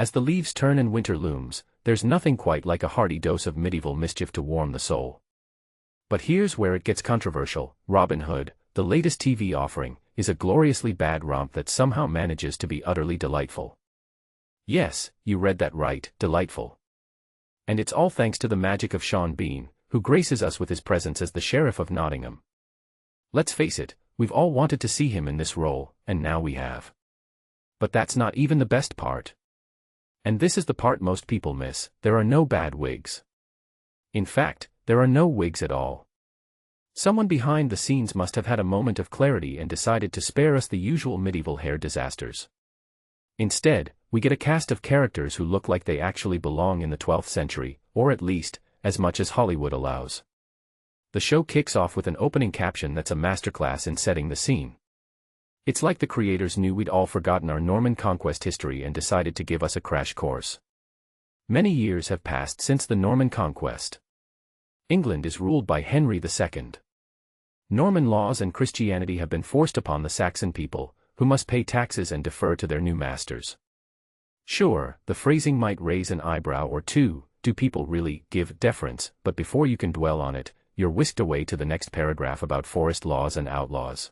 As the leaves turn and winter looms, there's nothing quite like a hearty dose of medieval mischief to warm the soul. But here's where it gets controversial. Robin Hood, the latest TV offering, is a gloriously bad romp that somehow manages to be utterly delightful. Yes, you read that right, delightful. And it's all thanks to the magic of Sean Bean, who graces us with his presence as the Sheriff of Nottingham. Let's face it, we've all wanted to see him in this role, and now we have. But that's not even the best part. And this is the part most people miss: there are no bad wigs. In fact, there are no wigs at all. Someone behind the scenes must have had a moment of clarity and decided to spare us the usual medieval hair disasters. Instead, we get a cast of characters who look like they actually belong in the 12th century, or at least, as much as Hollywood allows. The show kicks off with an opening caption that's a masterclass in setting the scene. It's like the creators knew we'd all forgotten our Norman conquest history and decided to give us a crash course. Many years have passed since the Norman conquest. England is ruled by Henry II. Norman laws and Christianity have been forced upon the Saxon people, who must pay taxes and defer to their new masters. Sure, the phrasing might raise an eyebrow or two: do people really give deference? But before you can dwell on it, you're whisked away to the next paragraph about forest laws and outlaws.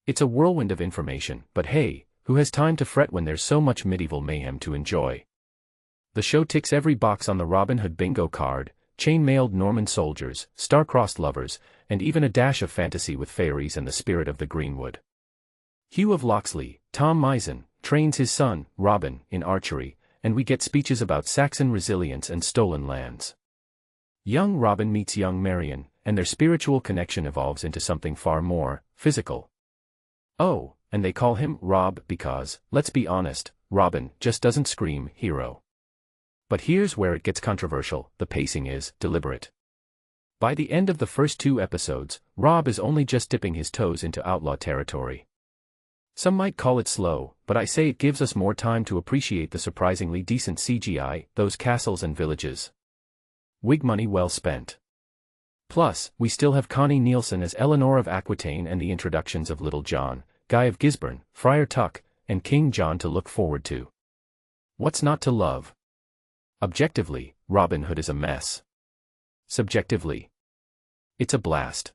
It's a whirlwind of information, but hey, who has time to fret when there's so much medieval mayhem to enjoy? The show ticks every box on the Robin Hood bingo card: chain-mailed Norman soldiers, star-crossed lovers, and even a dash of fantasy with fairies and the spirit of the greenwood. Hugh of Locksley, Tom Mison, trains his son, Robin, in archery, and we get speeches about Saxon resilience and stolen lands. Young Robin meets young Marian, and their spiritual connection evolves into something far more physical. Oh, and they call him Rob because, let's be honest, Robin just doesn't scream hero. But here's where it gets controversial: the pacing is deliberate. By the end of the first 2 episodes, Rob is only just dipping his toes into outlaw territory. Some might call it slow, but I say it gives us more time to appreciate the surprisingly decent CGI, those castles and villages. Wig money well spent. Plus, we still have Connie Nielsen as Eleanor of Aquitaine and the introductions of Little John, Guy of Gisborne, Friar Tuck, and King John to look forward to. What's not to love? Objectively, Robin Hood is a mess. Subjectively, it's a blast.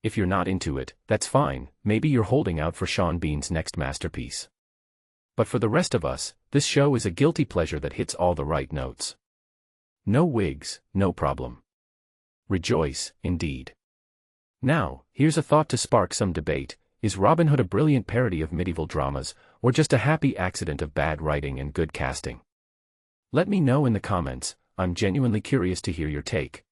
If you're not into it, that's fine, maybe you're holding out for Sean Bean's next masterpiece. But for the rest of us, this show is a guilty pleasure that hits all the right notes. No wigs, no problem. Rejoice, indeed. Now, here's a thought to spark some debate: is Robin Hood a brilliant parody of medieval dramas, or just a happy accident of bad writing and good casting? Let me know in the comments. I'm genuinely curious to hear your take.